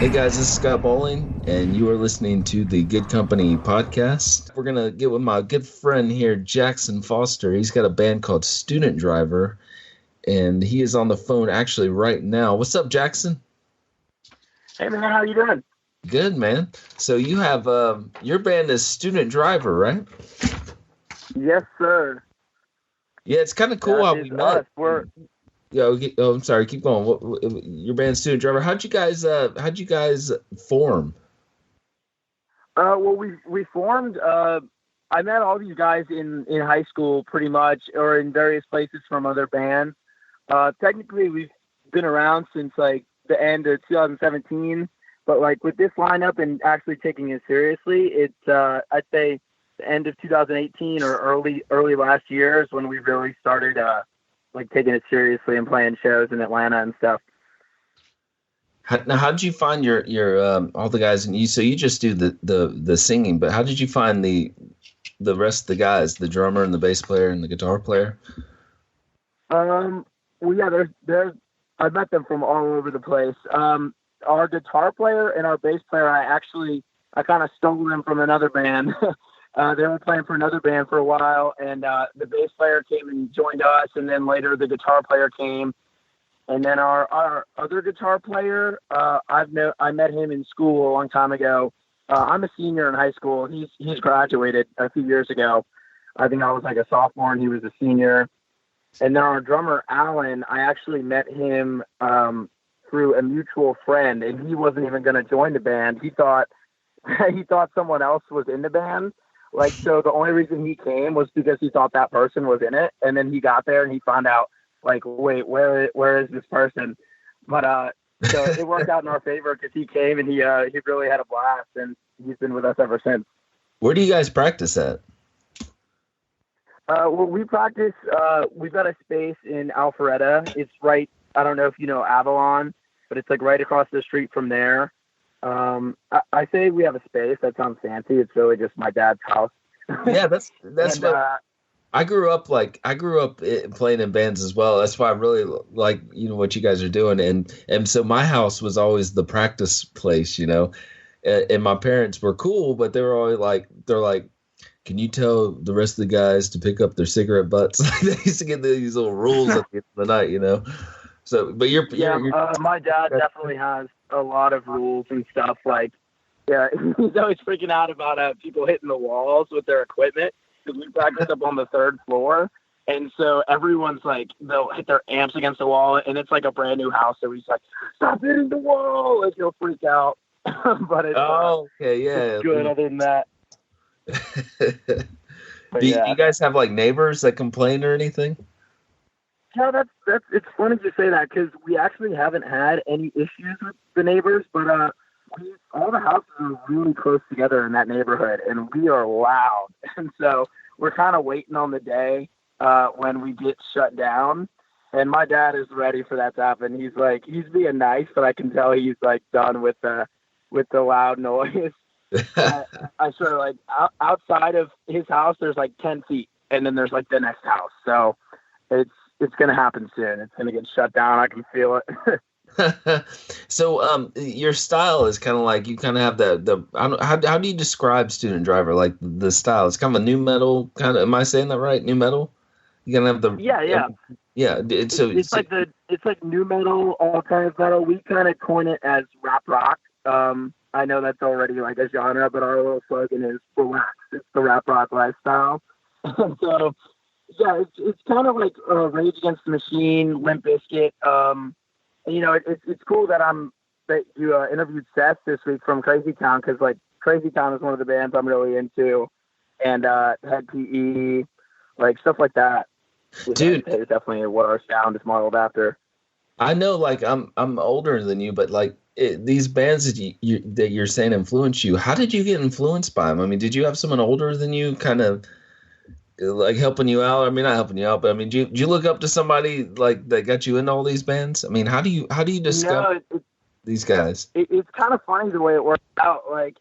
Hey guys, this is Scott Bowling, and you are listening to the Good Company podcast. We're going to get with my good friend here, Jackson Foster. He's got a band called Student Driver, and he is on the phone actually right now. What's up, Jackson? Hey man, how you doing? Good, man. So you have your band is Student Driver, right? Yes, sir. Yeah, it's kind of cool how we met. Us. We're I'm sorry. Keep going. Your band, Student Driver. How'd you guys form? well, we formed. I met all these guys in high school, pretty much, or in various places from other bands. Technically, we've been around since like the end of 2017, but like with this lineup and actually taking it seriously, it's I'd say the end of 2018 or early last year is when we really started like taking it seriously and playing shows in Atlanta and stuff. Now, how did you find your all the guys? And so you just do the singing, but how did you find the rest of the guys, the drummer and the bass player and the guitar player? Well, yeah, there's I met them from all over the place. Our guitar player and our bass player, I kind of stole them from another band. They were playing for another band for a while, and the bass player came and joined us, and then later the guitar player came. And then our other guitar player, I met him in school a long time ago. I'm a senior in high school. He's graduated a few years ago. I think I was like a sophomore and he was a senior. And then our drummer, Alan, I actually met him through a mutual friend, and he wasn't even going to join the band. He thought someone else was in the band. Like, so the only reason he came was because he thought that person was in it. And then he got there and he found out, like, wait, where is this person? But so it worked out in our favor because he came and he really had a blast, and he's been with us ever since. Where do you guys practice at? Well, we practice. We've got a space in Alpharetta. It's right. I don't know if you know Avalon, but it's like right across the street from there. I say we have a space. That sounds fancy. It's really just my dad's house. Yeah, that's and, what I grew up playing in bands as well. That's why I really like, what you guys are doing. And so my house was always the practice place, and my parents were cool, but they were always like, can you tell the rest of the guys to pick up their cigarette butts? They used to get these little rules at the end of the night, So, but you're my dad definitely has a lot of rules and stuff. Like, yeah, he's always freaking out about people hitting the walls with their equipment, because we practice up on the third floor, and so everyone's like, they'll hit their amps against the wall, and it's like a brand new house, so he's like, stop hitting the wall, and he'll freak out. But it's okay, yeah, it's good other than that. Do you guys have like neighbors that complain or anything? Yeah, that's it's funny you say that, because we actually haven't had any issues with the neighbors, but all the houses are really close together in that neighborhood, and we are loud, and so we're kind of waiting on the day when we get shut down. And my dad is ready for that to happen. He's being nice, but I can tell he's like done with the loud noise. I sort of like outside of his house, there's like 10 feet, and then there's like the next house. So it's going to happen soon. It's going to get shut down. I can feel it. So, your style is kind of like, you kind of have I don't, how do you describe Student Driver? Like the style, it's kind of a new metal kind of. Am I saying that right? New metal. You're gonna have the yeah. It's like new metal, alternative metal. We kind of coin it as rap rock. I know that's already like a genre, but our little slogan is relax. It's the rap rock lifestyle. So yeah, it's kind of like Rage Against the Machine, Limp Bizkit. It's cool that you interviewed Seth this week from Crazy Town, because like Crazy Town is one of the bands I'm really into, and Head PE, like stuff like that. Dude, is definitely what our sound is modeled after. I know, like I'm older than you, but like these bands that you're saying influence you. How did you get influenced by them? I mean, did you have someone older than you kind of like helping you out? I mean, not helping you out, but I mean, did you look up to somebody like that got you into all these bands? I mean, how do you discover these guys? It's kind of funny the way it worked out. Like,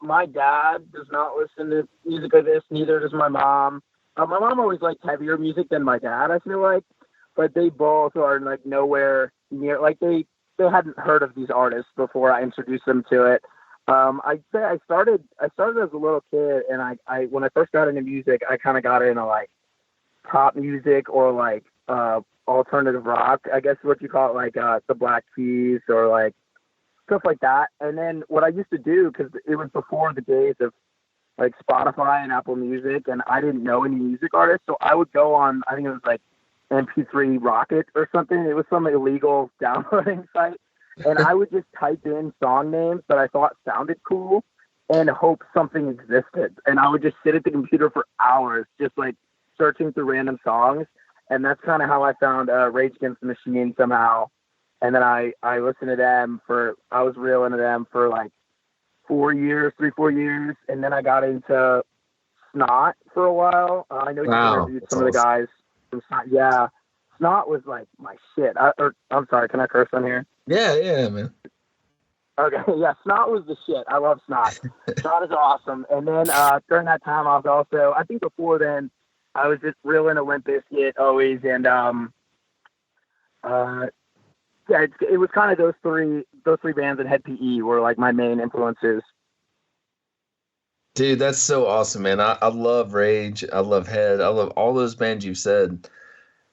my dad does not listen to music like this. Neither does my mom. My mom always liked heavier music than my dad, I feel like, but they both are like nowhere near. Like, they they hadn't heard of these artists before I introduced them to it. I'd say I started as a little kid, and I when I first got into music, I kind of got into like pop music or like alternative rock, I guess what you call it, like the Black Keys or like stuff like that. And then what I used to do, because it was before the days of like Spotify and Apple Music, and I didn't know any music artists, so I would go on, I think it was like MP3 Rocket or something. It was some illegal downloading site, and I would just type in song names that I thought sounded cool and hope something existed. And I would just sit at the computer for hours, just like searching through random songs. And that's kind of how I found Rage Against the Machine somehow. And then I listened to them I was real into them for like 4 years. And then I got into Snot for a while. I know you interviewed some of the guys from Snot. Yeah. Snot was like my shit. I'm sorry, can I curse on here? Yeah, man. Okay, yeah, Snot was the shit. I love Snot. Snot is awesome. And then during that time, I was also, I think before then, I was just real into Limp Bizkit always, and yeah, it was kind of those three bands and Head PE were like my main influences. Dude, that's so awesome, man. I love Rage. I love Head. I love all those bands you've said.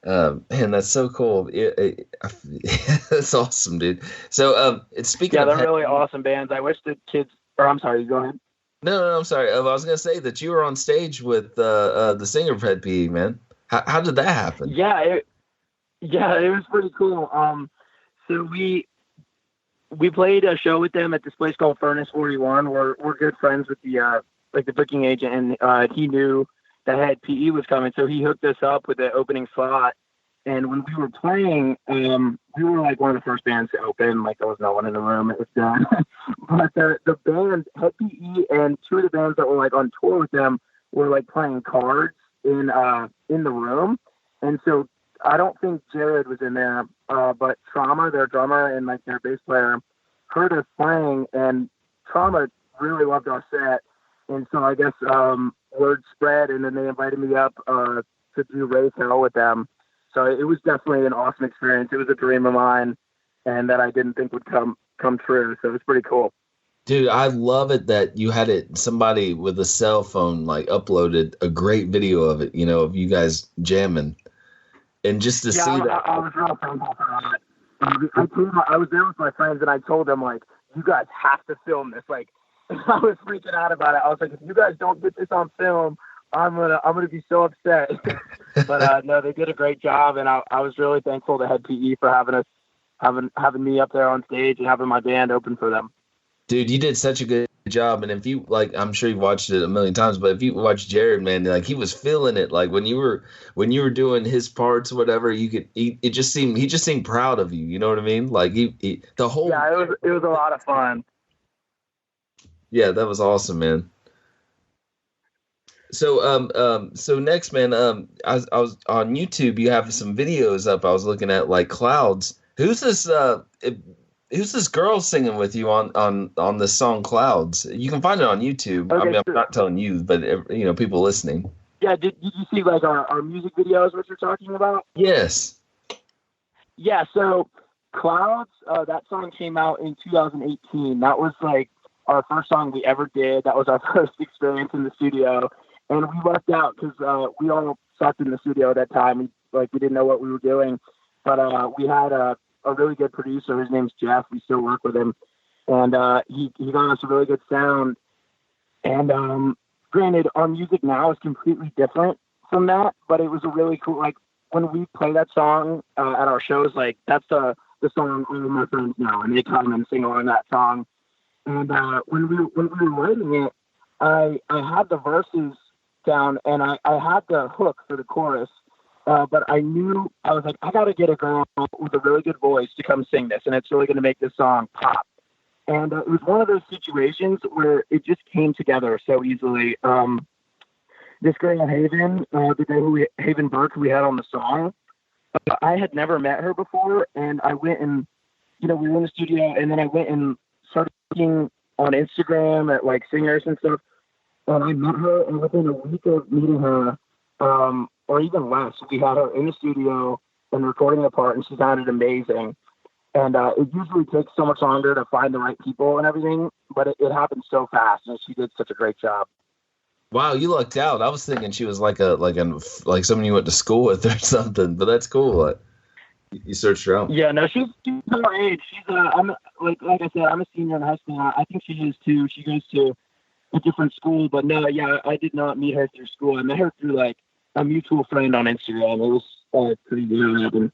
Man, that's so cool. That's awesome, dude. So, speaking of they're really awesome bands. I wish the kids, or I'm sorry, go ahead. No, I'm sorry. I was gonna say that you were on stage with the singer of Head PE, man. How did that happen? Yeah, it was pretty cool. So we played a show with them at this place called Furnace 41. We're good friends with the booking agent, and he knew that Head PE was coming, so he hooked us up with the opening slot. And when we were playing, we were like one of the first bands to open. Like there was no one in the room; it was done. But the band Head PE and two of the bands that were like on tour with them were like playing cards in the room. And so I don't think Jared was in there, but Trauma, their drummer and like their bass player, heard us playing, and Trauma really loved our set. And so I guess word spread, and then they invited me up to do Raise Hell with them. So it was definitely an awesome experience. It was a dream of mine, and that I didn't think would come true. So it was pretty cool. Dude, I love it that you had somebody with a cell phone like uploaded a great video of it, of you guys jamming. And just to see that. I was real thankful for that. I was there with my friends, and I told them, like, you guys have to film this. Like, I was freaking out about it. I was like, if you guys don't get this on film, I'm gonna be so upset. But no, they did a great job, and I was really thankful to Head PE for having me up there on stage and having my band open for them. Dude, you did such a good job, and if you I'm sure you've watched it a million times, but if you watch Jared, man, like he was feeling it. Like when you were doing his parts, whatever, he just seemed proud of you. You know what I mean? Like the whole. Yeah, it was a lot of fun. Yeah, that was awesome, man. So next, man, I was on YouTube. You have some videos up. I was looking at like Clouds. Who's this girl singing with you on this song Clouds? You can find it on YouTube. Okay, I mean, sure. I'm not telling you, but people listening. Yeah, did you see like our music videos? What you're talking about? Yes. Yeah. So Clouds, that song came out in 2018. That was like our first song we ever did. That was our first experience in the studio. And we lucked out because we all sucked in the studio at that time. We didn't know what we were doing. But we had a really good producer. His name's Jeff. We still work with him. And he got us a really good sound. And granted, our music now is completely different from that. But it was a really cool, like, when we play that song at our shows, like, that's the song all of my friends know. And they come and sing along that song. And when we were writing it, I had the verses down, and I had the hook for the chorus, but I was like, I got to get a girl with a really good voice to come sing this, and it's really going to make this song pop. And it was one of those situations where it just came together so easily. This girl, Haven, Haven Burke, who we had on the song, I had never met her before, and I went and, we were in the studio, and then I went and started looking on Instagram at, like, singers and stuff. And I met her, and within a week of meeting her, or even less, we had her in the studio and recording a part, and she sounded amazing. And it usually takes so much longer to find the right people and everything, but it happens so fast, and she did such a great job. Wow, you lucked out. I was thinking she was like someone you went to school with or something, but that's cool. You searched her out. Yeah, no, she's her age. She's I'm like I said, I'm a senior in high school. I think she is too. She goes to a different school, but no, yeah, I did not meet her through school. I met her through like a mutual friend on Instagram. It was pretty good.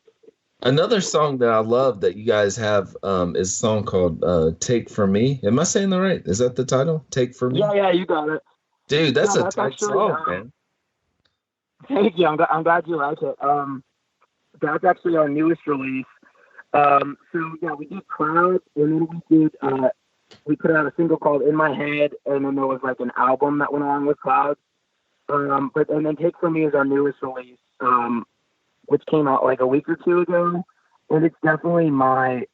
Another song that I love that you guys have is a song called "Take for Me." Am I saying that right? Is that the title? "Take for Me"? Yeah, you got it. Dude, that's yeah, a tight actually, song, man. Thank you. I'm glad you like it. That's actually our newest release. So yeah, we did Clouds, and then we put out a single called In My Head, and then there was like an album that went along with Clouds. And then Take For Me is our newest release, which came out like a week or two ago, and it's definitely my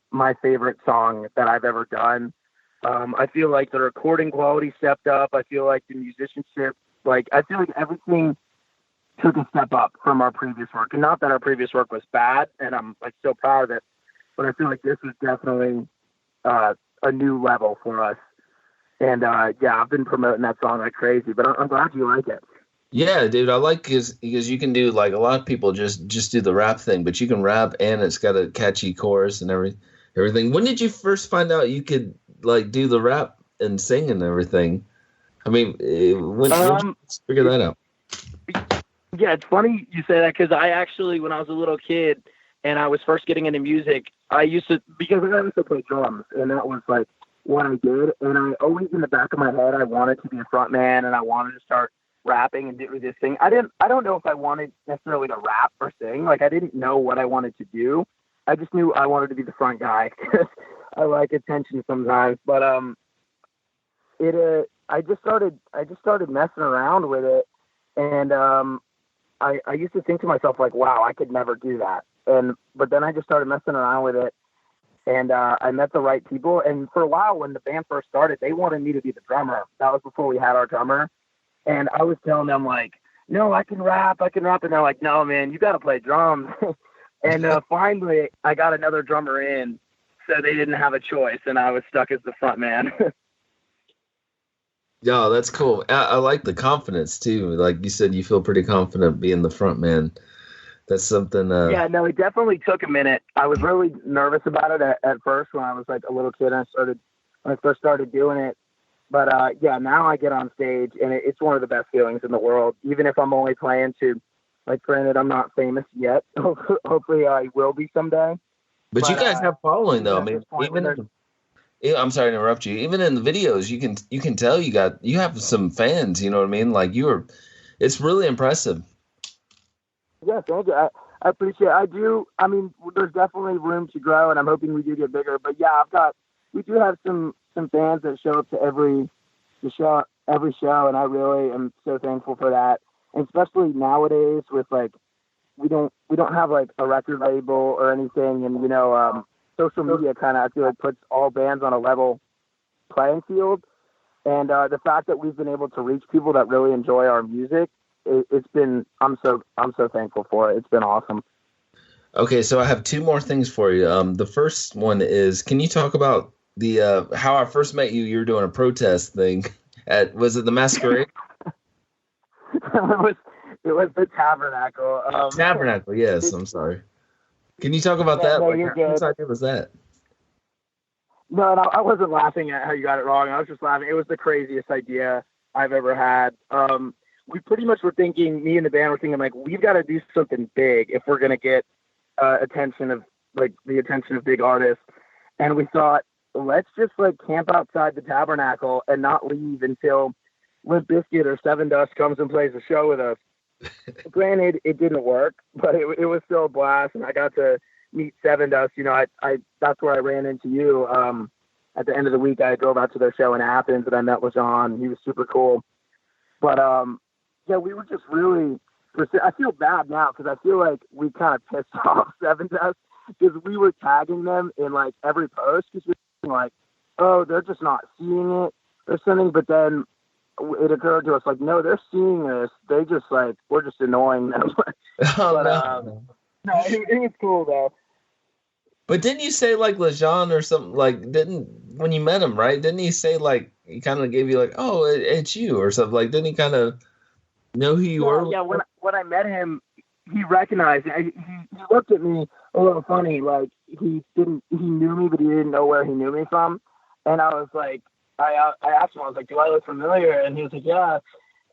favorite song that I've ever done. I feel like the recording quality stepped up. I feel like the musicianship, I feel like everything took a step up from our previous work. And not that our previous work was bad, and I'm like so proud of it, but I feel like this was definitely a new level for us. And yeah, I've been promoting that song like crazy, but I'm glad you like it. Yeah, dude, I like because you can do like a lot of people just do the rap thing, but you can rap and it's got a catchy chorus and everything. When did you first find out you could like do the rap and sing and everything? I mean, when did you figure that out? Yeah, it's funny you say that because I actually, when I was a little kid and I was first getting into music, because I used to play drums, and that was like what I did. And I always, in the back of my head, I wanted to be a front man, and I wanted to start rapping and do this thing. I don't know if I wanted necessarily to rap or sing. Like, I didn't know what I wanted to do. I just knew I wanted to be the front guy because I like attention sometimes. But I just started messing around with it, and I used to think to myself like, wow, I could never do that. But then I just started messing around with it, and I met the right people. And for a while, when the band first started, they wanted me to be the drummer. That was before we had our drummer. And I was telling them like, no, I can rap. And they're like, no, man, you got to play drums. And finally, I got another drummer in, so they didn't have a choice, and I was stuck as the front man. Yeah, that's cool. I like the confidence too. Like you said, you feel pretty confident being the front man. That's something. Yeah, no, it definitely took a minute. I was really nervous about it at first when I was like a little kid. When I first started doing it. But yeah, now I get on stage, and it's one of the best feelings in the world. Even if I'm only playing to, like, granted, I'm not famous yet. Hopefully, I will be someday. But you guys have following though. I mean, I'm sorry to interrupt you. Even in the videos, you can tell you have some fans. You know what I mean? Like it's really impressive. Yeah, thank you. I appreciate it. I do. I mean, there's definitely room to grow, and I'm hoping we do get bigger. But yeah, we do have some fans that show up to every show, and I really am so thankful for that. And especially nowadays with like, we don't have like a record label or anything, and social media kind of, I feel like, puts all bands on a level playing field. And the fact that we've been able to reach people that really enjoy our music, I'm so thankful for it. It's been awesome. Okay, so I have two more things for you. The first one is, can you talk about the how I first met you? You were doing a protest thing was it the Masquerade? It was the Tabernacle. Tabernacle, yes. I'm sorry. Can you talk about that? No, Whose idea was that? No, I wasn't laughing at how you got it wrong. I was just laughing. It was the craziest idea I've ever had. We pretty much were thinking, me and the band were thinking, like, we've got to do something big if we're going to get the attention of big artists. And we thought, let's just like camp outside the Tabernacle and not leave until Limp Bizkit or Seven Dust comes and plays a show with us. Granted, it didn't work, but it was still a blast, and I got to meet Seven Dust. I that's where I ran into you. At the end of the week, I drove out to their show in Athens, and I met LeJean. He was super cool. But yeah, we were just really. I feel bad now because I feel like we kind of pissed off Seven Dust because we were tagging them in like every post because we were like, oh, they're just not seeing it or something. But then it occurred to us like, no, they're seeing this. They just like, we're just annoying them. No, it was cool though. But didn't you say like Lejean or something? Like, didn't when you met him, right? Didn't he say like he kind of gave you like, oh, it's you or something? Like, didn't he kind of know who you Yeah, were? yeah. When I met him, he recognized. He looked at me a little funny, like he knew me, but he didn't know where he knew me from. And I was like, I asked him, I was like, do I look familiar? And he was like, yeah.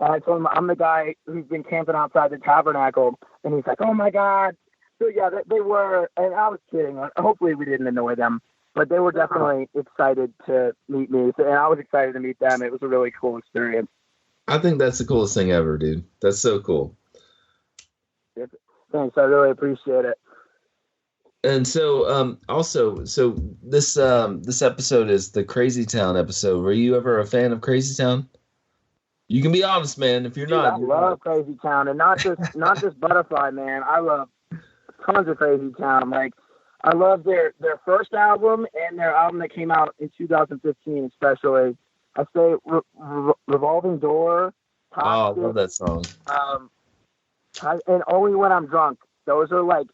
And I told him I'm the guy who's been camping outside the tabernacle. And he's like, oh my god. So yeah, they were, and I was kidding. Hopefully we didn't annoy them, but they were definitely excited to meet me, and I was excited to meet them. It was a really cool experience. I think that's the coolest thing ever, dude. That's so cool. Thanks, I really appreciate it. And so, also, so this episode is the Crazy Town episode. Were you ever a fan of Crazy Town? You can be honest, man. If you're Dude, not, I love Crazy Town, and not just Butterfly, man. I love tons of Crazy Town. Like, I love their first album and their album that came out in 2015, especially. I say Revolving Door. Oh, I love that song. And Only When I'm Drunk. Those are like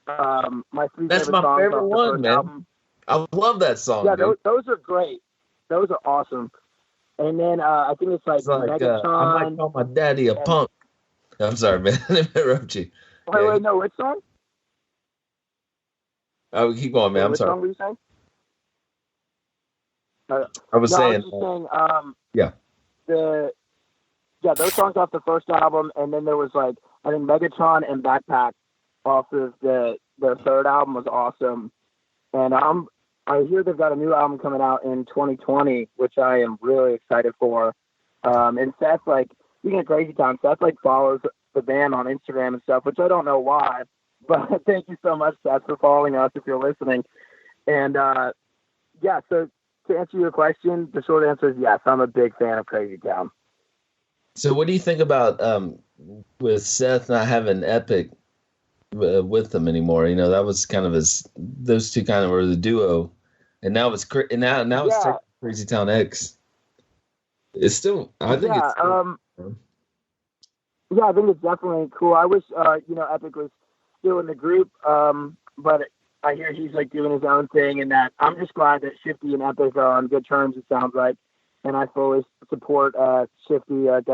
my three That's favorite my songs favorite off the one, first man. album. I love that song. Yeah, dude. those are great. Those are awesome. And then I think it's like Megatron. I might call my daddy a punk. I'm sorry, man. I didn't interrupt you. Wait, no, which song? Oh, keep going, man. I'm which sorry. song were you saying? I was saying. Yeah. Those songs off the first album, and then there was like I think Megatron and Backpack off of their third album was awesome. And I hear they've got a new album coming out in 2020, which I am really excited for. And Seth, like, speaking of Crazy Town, Seth like follows the band on Instagram and stuff, which I don't know why, but thank you so much, Seth, for following us if you're listening. And yeah, so to answer your question, the short answer is yes, I'm a big fan of Crazy Town. So what do you think about with Seth not having Epic with them anymore? You know, that was kind of those two kind of were the duo, and now it's it's Crazy Town X. It's still, I think it's still, yeah, I think it's definitely cool. I wish Epic was still in the group, but I hear he's like doing his own thing, and that I'm just glad that Shifty and Epic are on good terms. It sounds like, and I fully support Shifty Seth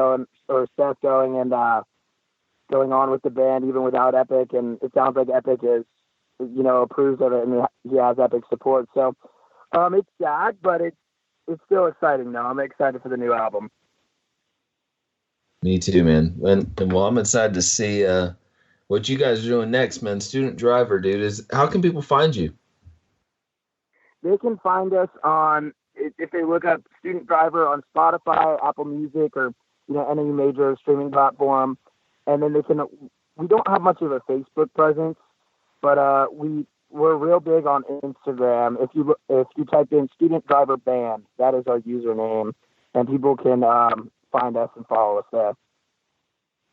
going and going on with the band even without Epic. And it sounds like Epic is, approves of it, and he has Epic support. So it's sad, but it's still exciting though. I'm excited for the new album. Me too, man. And well, I'm excited to see what you guys are doing next, man. Student Driver, dude. How can people find you? They can find us on, if they look up Student Driver on Spotify, Apple Music, or any major streaming platform, and then we don't have much of a Facebook presence, but we're real big on Instagram. If you type in Student Driver Band, that is our username, and people can find us and follow us there.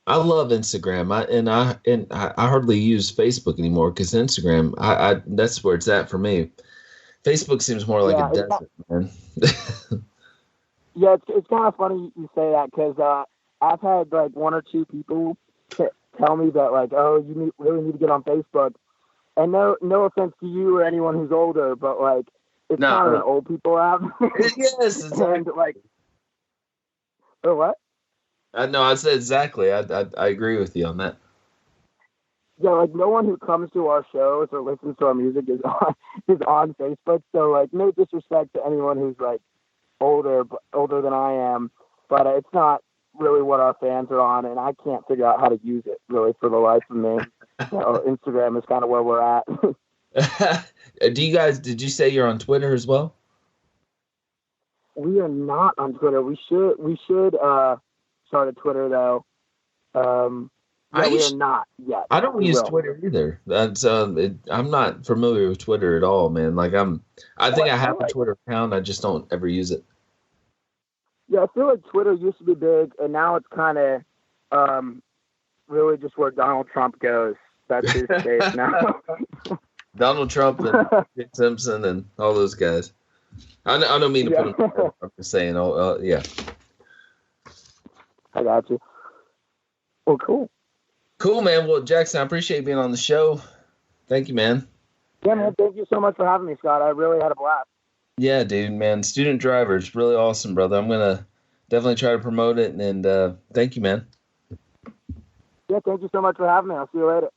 I love Instagram. I hardly use Facebook anymore because Instagram, I that's where it's at for me. Facebook seems more like a desert, man. Yeah, it's kind of funny you say that because I've had like one or two people tell me that like, oh, you really need to get on Facebook. And no offense to you or anyone who's older, but like it's kind of an old people app. Yes, exactly. And like, oh, what? No, I said exactly. I agree with you on that. Yeah, like no one who comes to our shows or listens to our music is on Facebook. So like, no disrespect to anyone who's like older than I am, but it's not really what our fans are on, and I can't figure out how to use it really for the life of me. So Instagram is kind of where we're at. Did you say you're on Twitter as well? We are not on Twitter. We should start a Twitter though. We are not yet. I don't use Twitter either. That's I'm not familiar with Twitter at all, man. Like I think I have a Twitter account. I just don't ever use it. Yeah, I feel like Twitter used to be big, and now it's kind of really just where Donald Trump goes. That's his space now. Donald Trump and Dick Simpson and all those guys. I don't mean to put them. I'm just saying. Yeah. I got you. Well, cool. Cool, man. Well, Jackson, I appreciate being on the show. Thank you, man. Yeah, man. Thank you so much for having me, Scott. I really had a blast. Yeah, dude, man. Student driver, it's really awesome, brother. I'm gonna definitely try to promote it, and thank you, man. Yeah, thank you so much for having me. I'll see you later.